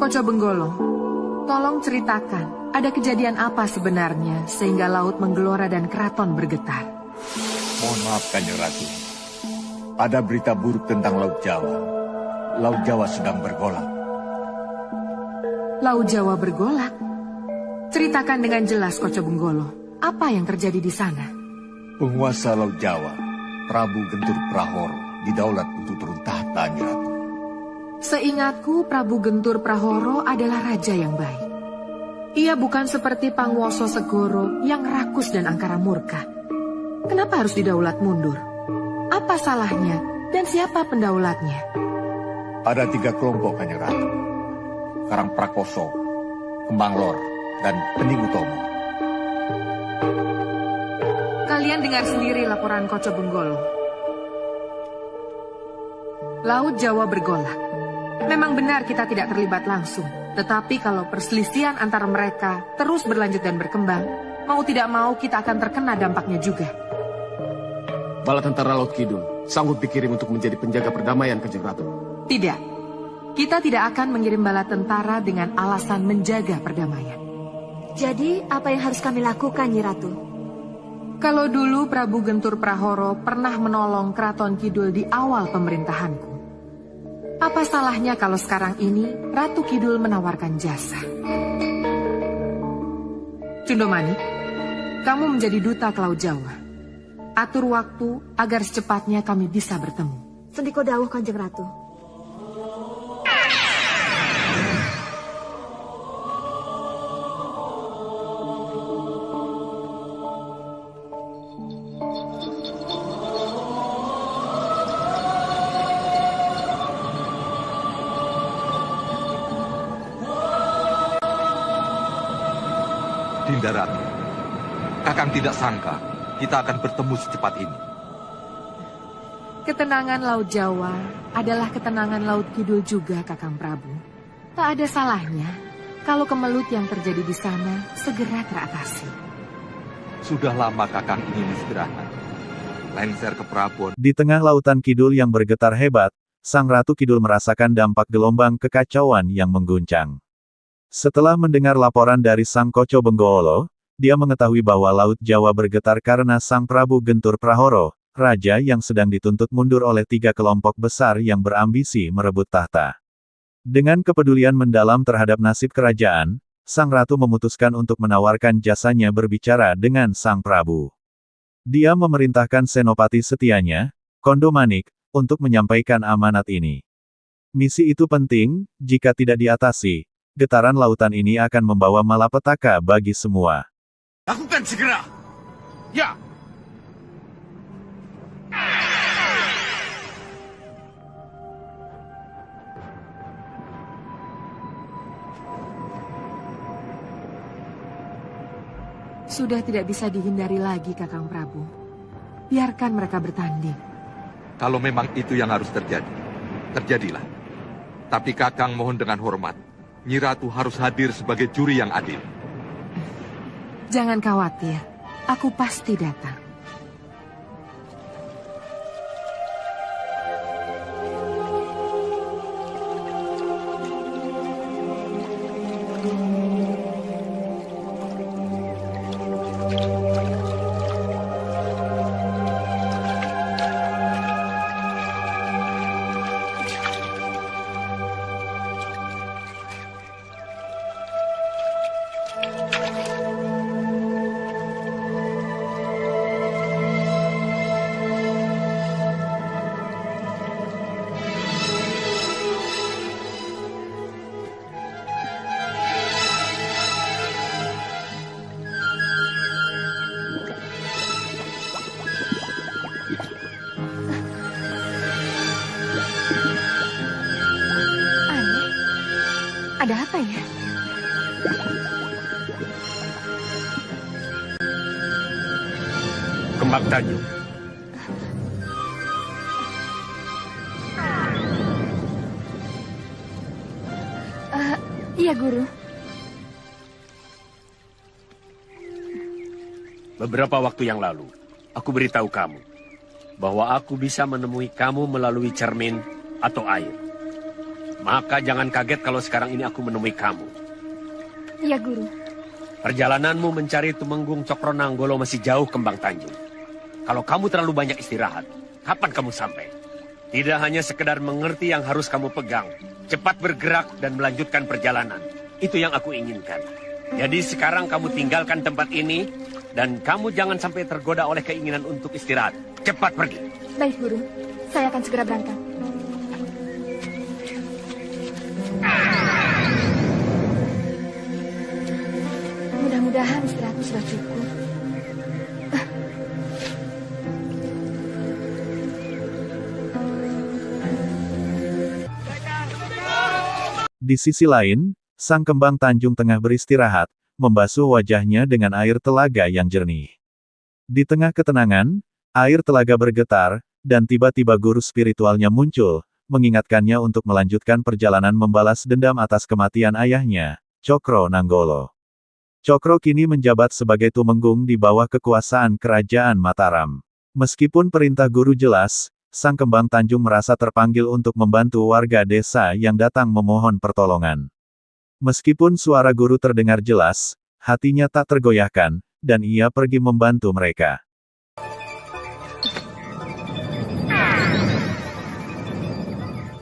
Koco Benggolo, tolong ceritakan, ada kejadian apa sebenarnya sehingga laut menggelora dan keraton bergetar? Mohon maaf, Kanjeng Ratu. Ada berita buruk tentang Laut Jawa. Laut Jawa sedang bergolak. Laut Jawa bergolak? Ceritakan dengan jelas, Koco Benggolo. Apa yang terjadi di sana? Penguasa Laut Jawa, Prabu Gentur Prahoro, didaulat untuk turun tahta, Nyi Ratu. Seingatku, Prabu Gentur Prahoro adalah raja yang baik. Ia bukan seperti Pangwoso Segoro yang rakus dan angkara murka. Kenapa harus didaulat mundur? Apa salahnya dan siapa pendaulatnya? Ada 3 kelompok, Kanjeng Ratu. Karang Prakoso, Kembang Lor, dan Pening Utomo. Kalian dengar sendiri laporan Koco Benggolo. Laut Jawa bergolak. Memang benar kita tidak terlibat langsung. Tetapi kalau perselisihan antara mereka terus berlanjut dan berkembang, mau tidak mau kita akan terkena dampaknya juga. Bala tentara Laut Kidul sanggup dikirim untuk menjadi penjaga perdamaian, Kanjeng Ratu? Tidak. Kita tidak akan mengirim bala tentara dengan alasan menjaga perdamaian. Jadi, apa yang harus kami lakukan, Nyi Ratu? Kalau dulu Prabu Gentur Prahoro pernah menolong Keraton Kidul di awal pemerintahanku, apa salahnya kalau sekarang ini Ratu Kidul menawarkan jasa? Cundomani, kamu menjadi duta ke Laut Jawa. Atur waktu agar secepatnya kami bisa bertemu. Sendiko dawuh, Kanjeng Ratu. Dinda Ratu, Kakang tidak sangka kita akan bertemu secepat ini. Ketenangan Laut Jawa adalah ketenangan Laut Kidul juga, Kakang Prabu. Tak ada salahnya kalau kemelut yang terjadi di sana segera teratasi. Sudah lama Kakang ingin istirahat. Lengser ke Prabon. Di tengah lautan Kidul yang bergetar hebat, Sang Ratu Kidul merasakan dampak gelombang kekacauan yang mengguncang. Setelah mendengar laporan dari Sang Koco Benggolo, dia mengetahui bahwa Laut Jawa bergetar karena Sang Prabu Gentur Prahoro, raja yang sedang dituntut mundur oleh 3 kelompok besar yang berambisi merebut tahta. Dengan kepedulian mendalam terhadap nasib kerajaan, Sang Ratu memutuskan untuk menawarkan jasanya berbicara dengan Sang Prabu. Dia memerintahkan senopati setianya, Kondomanik, untuk menyampaikan amanat ini. Misi itu penting, jika tidak diatasi, getaran lautan ini akan membawa malapetaka bagi semua. Lakukan segera! Ya! Sudah tidak bisa dihindari lagi, Kakang Prabu. Biarkan mereka bertanding. Kalau memang itu yang harus terjadi, terjadilah. Tapi Kakang mohon dengan hormat, Nyi Ratu harus hadir sebagai juri yang adil. Jangan khawatir, aku pasti datang. Ada apa ya? Kembang Tanjung. Iya, Guru. Beberapa waktu yang lalu, aku beritahu kamu bahwa aku bisa menemui kamu melalui cermin atau air. Maka jangan kaget kalau sekarang ini aku menemui kamu. Iya, Guru. Perjalananmu mencari Tumenggung Cokronanggolo masih jauh Kembang Tanjung. Kalau kamu terlalu banyak istirahat, kapan kamu sampai? Tidak hanya sekedar mengerti yang harus kamu pegang, cepat bergerak dan melanjutkan perjalanan. Itu yang aku inginkan. Jadi sekarang kamu tinggalkan tempat ini, dan kamu jangan sampai tergoda oleh keinginan untuk istirahat. Cepat pergi. Baik, Guru. Saya akan segera berangkat. Mudah-mudahan istirahatku sudah cukup. Di sisi lain, Sang Kembang Tanjung tengah beristirahat, membasuh wajahnya dengan air telaga yang jernih. Di tengah ketenangan, air telaga bergetar, dan tiba-tiba guru spiritualnya muncul, mengingatkannya untuk melanjutkan perjalanan membalas dendam atas kematian ayahnya, Cokronanggolo. Cokro kini menjabat sebagai tumenggung di bawah kekuasaan Kerajaan Mataram. Meskipun perintah guru jelas, Sang Kembang Tanjung merasa terpanggil untuk membantu warga desa yang datang memohon pertolongan. Meskipun suara guru terdengar jelas, hatinya tak tergoyahkan, dan ia pergi membantu mereka.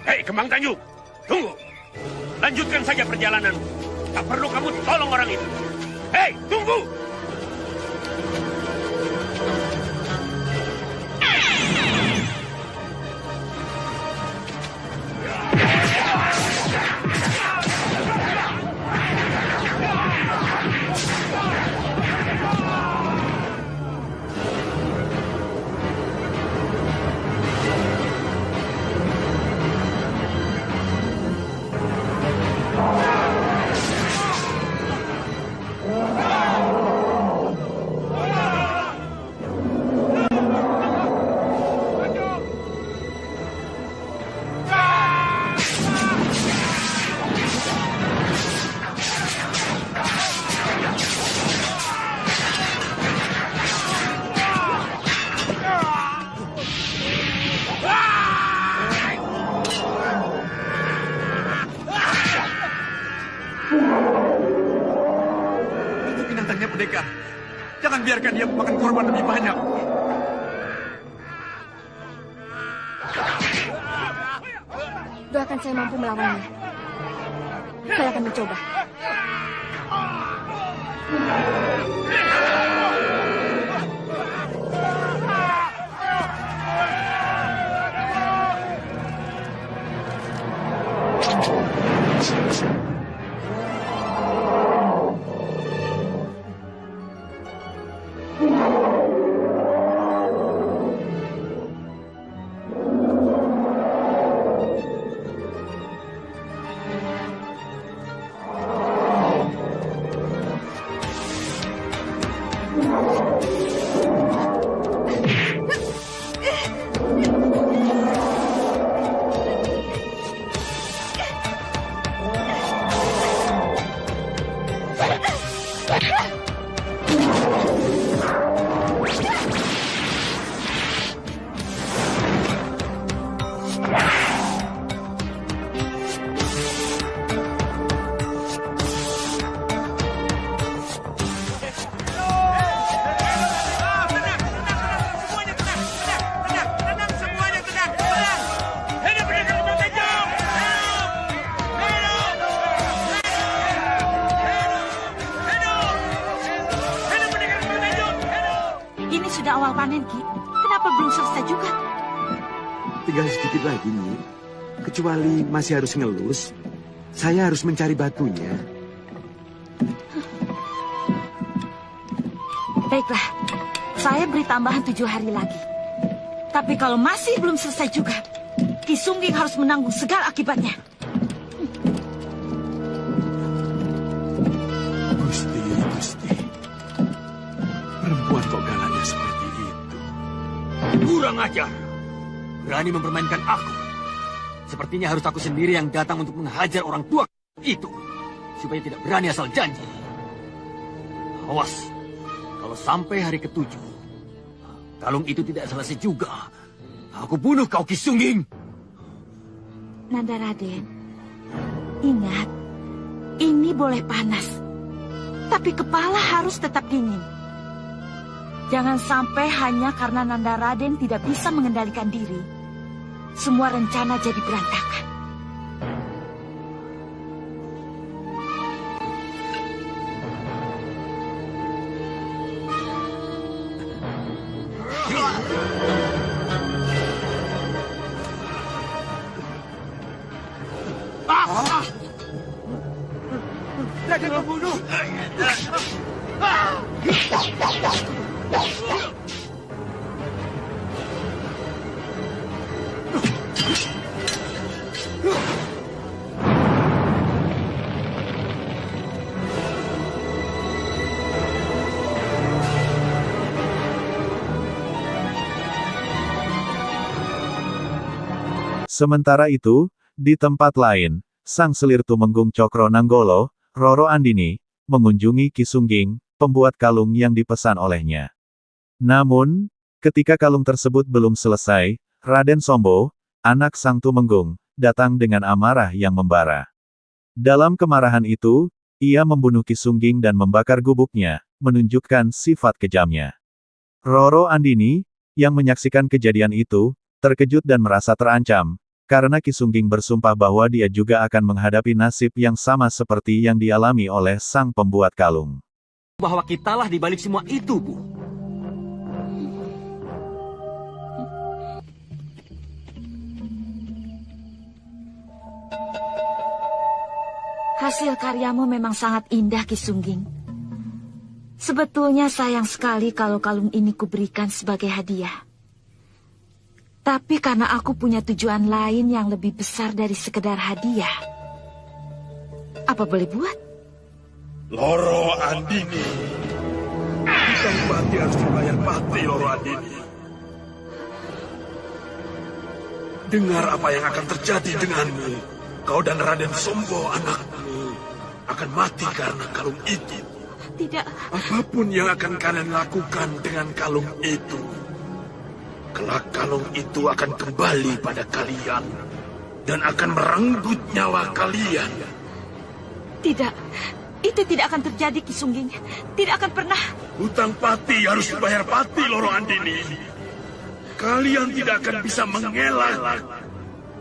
Hei, Kembang Tanjung, tunggu. Lanjutkan saja perjalanan. Tak perlu kamu tolong orang itu. Hei, tunggu! Itu binatangnya pendekar. Jangan biarkan dia memakan korban lebih banyak. Doakan saya mampu melawannya. Saya akan mencoba. Ini sudah awal panen, Ki. Kenapa belum selesai juga? Tinggal sedikit lagi, Nyi. Kecuali masih harus ngelus, saya harus mencari batunya. Baiklah, saya beri tambahan 7 hari lagi. Tapi kalau masih belum selesai juga, Ki Sungging harus menanggung segala akibatnya. Gusti. Perempuan kok galaknya seperti itu? Kurang ajar. Berani mempermainkan aku. Sepertinya harus aku sendiri yang datang untuk menghajar orang tua itu. Supaya tidak berani asal janji. Awas. Kalau sampai hari ke-7, kalung itu tidak selesai juga, aku bunuh kau, Ki Sungging. Nanda Raden, Ingat, ini boleh panas, tapi kepala harus tetap dingin. Jangan sampai hanya karena Nanda Raden tidak bisa mengendalikan diri, semua rencana jadi berantakan. Raden pembunuh! Sementara itu, di tempat lain, sang selir Tumenggung Cokro Nanggolo, Roro Andini, mengunjungi Ki Sungging, pembuat kalung yang dipesan olehnya. Namun, ketika kalung tersebut belum selesai, Raden Sombo, anak sang Tumenggung, datang dengan amarah yang membara. Dalam kemarahan itu, ia membunuh Ki Sungging dan membakar gubuknya, menunjukkan sifat kejamnya. Roro Andini, yang menyaksikan kejadian itu, terkejut dan merasa terancam, karena Ki Sungging bersumpah bahwa dia juga akan menghadapi nasib yang sama seperti yang dialami oleh sang pembuat kalung. Bahwa kitalah di balik semua itu, Bu. Hasil karyamu memang sangat indah, Ki Sungging. Sebetulnya sayang sekali kalau kalung ini kuberikan sebagai hadiah. Tapi karena aku punya tujuan lain yang lebih besar dari sekedar hadiah. Apa boleh buat? Loro Andini. Hutang pati harus dibayar pati, Loro Andini. Dengar apa yang akan terjadi denganmu. Kau dan Raden Sombo, anakmu, akan mati karena kalung itu. Tidak. Apapun yang akan kalian lakukan dengan kalung itu, kelak kalung itu akan kembali pada kalian dan akan merenggut nyawa kalian. Tidak, itu tidak akan terjadi, Ki Sungging. Tidak akan pernah. Hutang pati harus dibayar pati, Loro Andini. Kalian tidak akan bisa mengelak.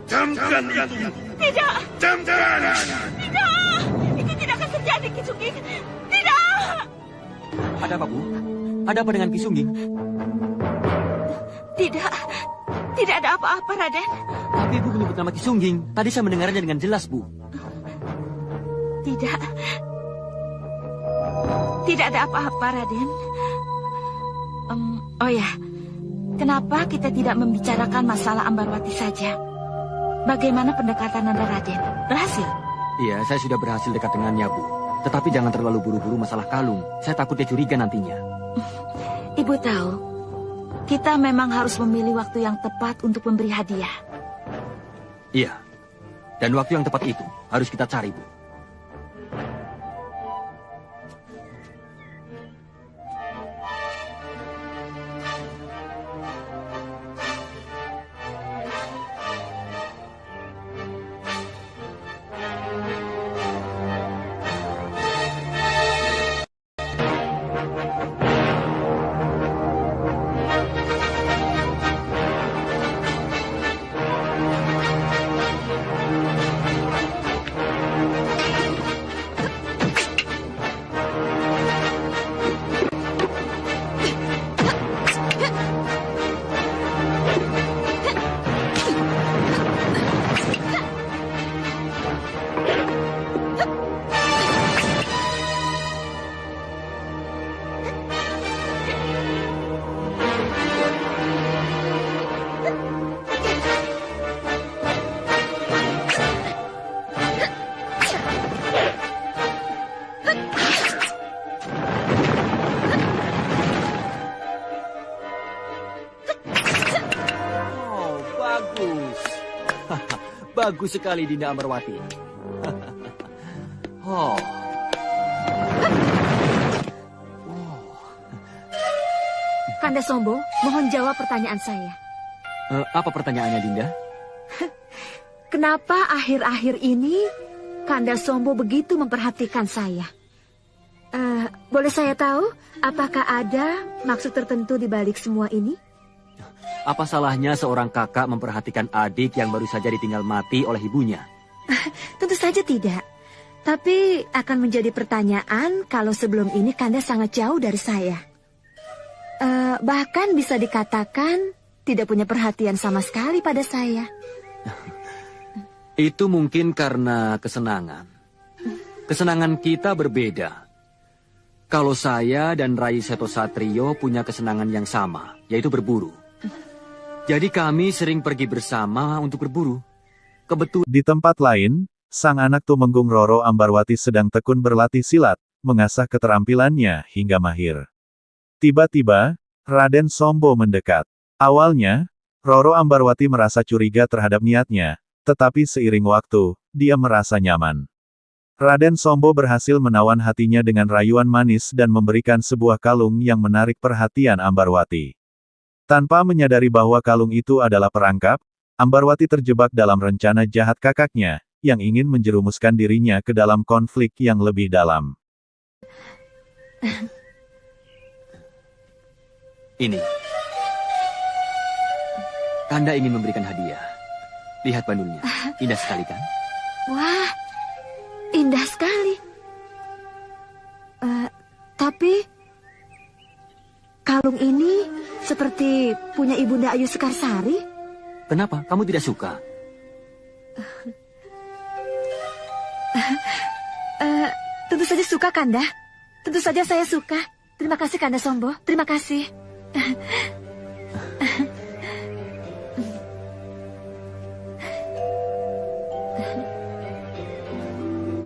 Camkan itu. Tidak. Camkan. Tidak. Itu tidak akan terjadi, Ki Sungging. Tidak. Ada apa, Bu? Ada apa dengan Ki Sungging? Tidak. Tidak ada apa-apa, Raden. Tapi Ibu menyebut nama Ki Sungging. Tadi saya mendengarnya dengan jelas, Bu. Tidak. Tidak ada apa-apa, Raden. Oh ya, kenapa kita tidak membicarakan masalah Ambarwati saja? Bagaimana pendekatan Anda, Raden? Berhasil? Iya, saya sudah berhasil dekat dengannya, Bu. Tetapi jangan terlalu buru-buru masalah kalung. Saya takut dia curiga nantinya. Ibu tahu, kita memang harus memilih waktu yang tepat untuk memberi hadiah. Iya. Dan waktu yang tepat itu harus kita cari, Bu. Bagus sekali, Dinda Ambarwati. Oh. Kanda Sombo, mohon jawab pertanyaan saya. Apa pertanyaannya, Dinda? Kenapa akhir-akhir ini Kanda Sombo begitu memperhatikan saya. Boleh saya tahu, apakah ada maksud tertentu di balik semua ini? Apa salahnya seorang kakak memperhatikan adik yang baru saja ditinggal mati oleh ibunya? Tentu saja tidak. Tapi akan menjadi pertanyaan kalau sebelum ini Kanda sangat jauh dari saya. Bahkan bisa dikatakan tidak punya perhatian sama sekali pada saya. Itu mungkin karena kesenangan. Kesenangan kita berbeda. Kalau saya dan Rai Seto Satrio punya kesenangan yang sama, yaitu berburu. Jadi kami sering pergi bersama untuk berburu. Kebetulan Di tempat lain, sang anak Tumenggung Roro Ambarwati sedang tekun berlatih silat, mengasah keterampilannya hingga mahir. Tiba-tiba, Raden Sombo mendekat. Awalnya, Roro Ambarwati merasa curiga terhadap niatnya, tetapi seiring waktu, dia merasa nyaman. Raden Sombo berhasil menawan hatinya dengan rayuan manis dan memberikan sebuah kalung yang menarik perhatian Ambarwati. Tanpa menyadari bahwa kalung itu adalah perangkap, Ambarwati terjebak dalam rencana jahat kakaknya, yang ingin menjerumuskan dirinya ke dalam konflik yang lebih dalam. ini. Kanda ingin memberikan hadiah. Lihat bandulnya. Indah sekali kan? Wah, indah sekali. Tapi kalung ini seperti punya Ibunda Ayu Sekarsari. Kenapa? Kamu tidak suka? Tentu saja suka, Kanda. Tentu saja saya suka. Terima kasih, Kanda Sombo. Terima kasih.